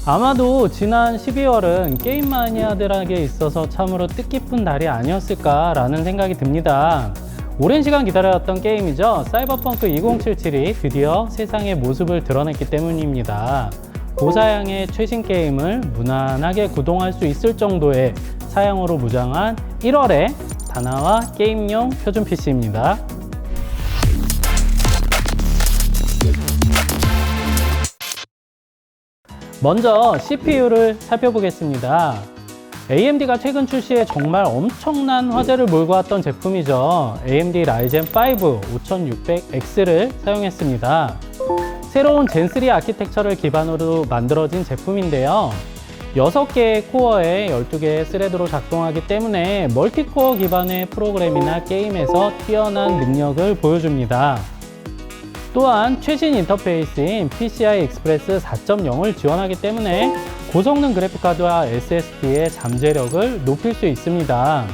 아마도 지난 12월은 게임 마니아들에게 있어서 참으로 뜻깊은 달이 아니었을까라는 생각이 듭니다. 오랜 시간 기다려왔던 게임이죠. 사이버펑크 2077이 드디어 세상의 모습을 드러냈기 때문입니다. 고사양의 최신 게임을 무난하게 구동할 수 있을 정도의 사양으로 무장한 1월의 다나와 게임용 표준 PC입니다. 먼저 CPU를 살펴보겠습니다. AMD가 최근 출시해 정말 엄청난 화제를 몰고 왔던 제품이죠. AMD Ryzen 5 5600X를 사용했습니다. 새로운 젠3 아키텍처를 기반으로 만들어진 제품인데요. 6개의 코어에 12개의 스레드로 작동하기 때문에 멀티코어 기반의 프로그램이나 게임에서 뛰어난 능력을 보여줍니다. 또한 최신 인터페이스인 PCI Express 4.0을 지원하기 때문에 고성능 그래픽카드와 SSD의 잠재력을 높일 수 있습니다.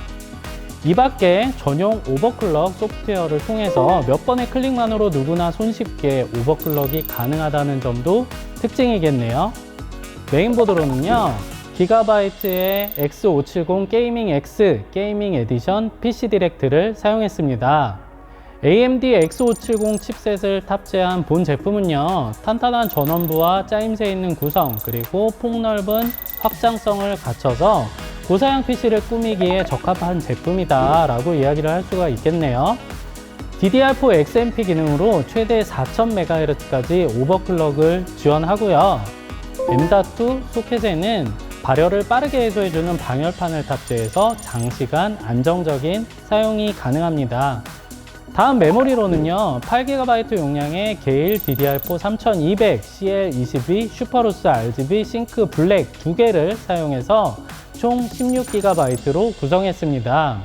이 밖에 전용 오버클럭 소프트웨어를 통해서 몇 번의 클릭만으로 누구나 손쉽게 오버클럭이 가능하다는 점도 특징이겠네요. 메인보드로는요, 기가바이트의 X570 게이밍 X 게이밍 에디션 PC 디렉트를 사용했습니다. AMD X570 칩셋을 탑재한 본 제품은요, 탄탄한 전원부와 짜임새 있는 구성, 그리고 폭넓은 확장성을 갖춰서 고사양 PC를 꾸미기에 적합한 제품이다 라고 이야기를 할 수가 있겠네요. DDR4 XMP 기능으로 최대 4000MHz까지 오버클럭을 지원하고요. M.2 소켓에는 발열을 빠르게 해소해주는 방열판을 탑재해서 장시간 안정적인 사용이 가능합니다. 다음 메모리로는요, 8GB 용량의 게일 DDR4 3200 CL22 슈퍼루스 RGB 싱크 블랙 2개를 사용해서 총 16GB로 구성했습니다.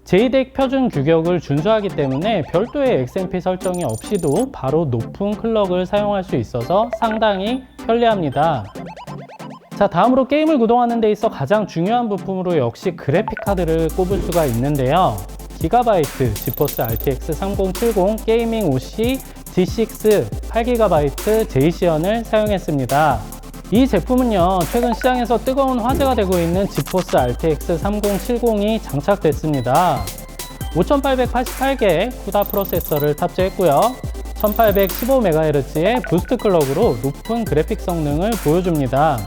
JEDEC 표준 규격을 준수하기 때문에 별도의 XMP 설정이 없이도 바로 높은 클럭을 사용할 수 있어서 상당히 편리합니다. 자, 다음으로 게임을 구동하는 데 있어 가장 중요한 부품으로 역시 그래픽카드를 꼽을 수가 있는데요. 기가바이트 지포스 RTX 3070 게이밍 OC G6 8GB 제이시언을 사용했습니다. 이 제품은요, 최근 시장에서 뜨거운 화제가 되고 있는 지포스 RTX 3070이 장착됐습니다. 5888개 쿠다 프로세서를 탑재했고요. 1815MHz의 부스트 클럭으로 높은 그래픽 성능을 보여줍니다.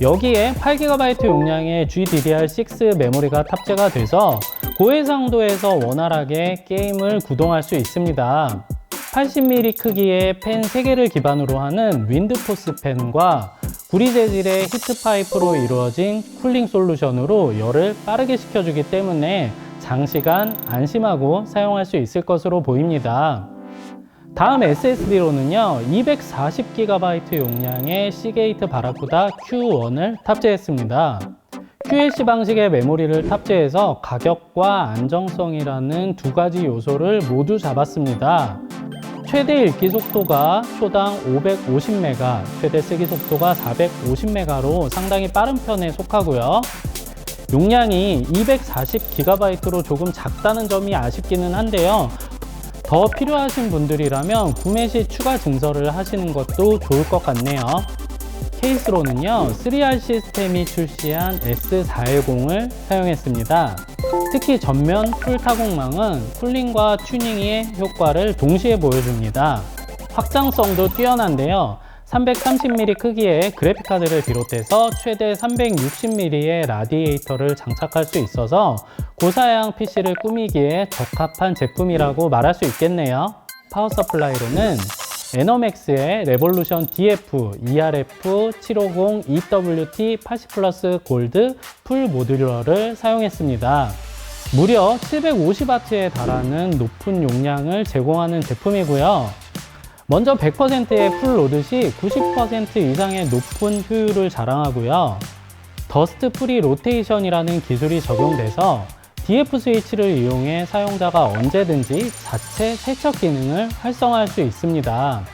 여기에 8GB 용량의 GDDR6 메모리가 탑재가 돼서 고해상도에서 원활하게 게임을 구동할 수 있습니다. 80mm 크기의 팬 3개를 기반으로 하는 윈드포스 팬과 구리 재질의 히트파이프로 이루어진 쿨링 솔루션으로 열을 빠르게 식혀주기 때문에 장시간 안심하고 사용할 수 있을 것으로 보입니다. 다음 SSD로는요, 240GB 용량의 시게이트 바라쿠다 Q1을 탑재했습니다. QLC 방식의 메모리를 탑재해서 가격과 안정성이라는 두 가지 요소를 모두 잡았습니다. 최대 읽기 속도가 초당 550MB, 최대 쓰기 속도가 450MB로 상당히 빠른 편에 속하고요. 용량이 240GB로 조금 작다는 점이 아쉽기는 한데요. 더 필요하신 분들이라면 구매 시 추가 증설을 하시는 것도 좋을 것 같네요. 케이스로는요, 3R 시스템이 출시한 S410을 사용했습니다. 특히 전면 풀타공망은 쿨링과 튜닝의 효과를 동시에 보여줍니다. 확장성도 뛰어난데요. 330mm 크기의 그래픽카드를 비롯해서 최대 360mm의 라디에이터를 장착할 수 있어서 고사양 PC를 꾸미기에 적합한 제품이라고 말할 수 있겠네요. 파워 서플라이로는 에너맥스의 레볼루션 DF, ERF 750 EWT 80 플러스 골드 풀 모듈러를 사용했습니다. 무려 750W에 달하는 높은 용량을 제공하는 제품이고요. 먼저 100%의 풀 로드 시 90% 이상의 높은 효율을 자랑하고요. 더스트 프리 로테이션이라는 기술이 적용돼서 DF 스위치를 이용해 사용자가 언제든지 자체 세척 기능을 활성화할 수 있습니다.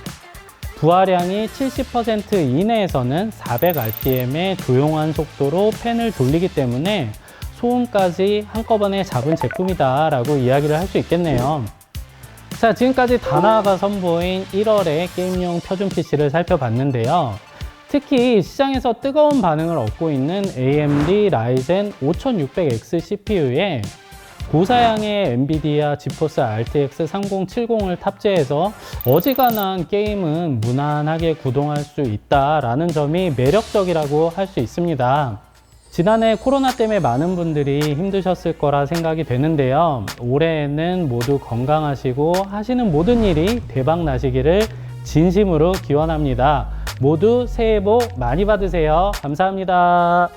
부하량이 70% 이내에서는 400rpm의 조용한 속도로 팬을 돌리기 때문에 소음까지 한꺼번에 잡은 제품이다 라고 이야기를 할 수 있겠네요. 자, 지금까지 다나와가 선보인 1월의 게임용 표준 PC를 살펴봤는데요. 특히 시장에서 뜨거운 반응을 얻고 있는 AMD Ryzen 5600X CPU에 고사양의 엔비디아 지포스 RTX 3070을 탑재해서 어지간한 게임은 무난하게 구동할 수 있다라는 점이 매력적이라고 할 수 있습니다. 지난해 코로나 때문에 많은 분들이 힘드셨을 거라 생각이 되는데요. 올해에는 모두 건강하시고 하시는 모든 일이 대박 나시기를 진심으로 기원합니다. 모두 새해 복 많이 받으세요. 감사합니다.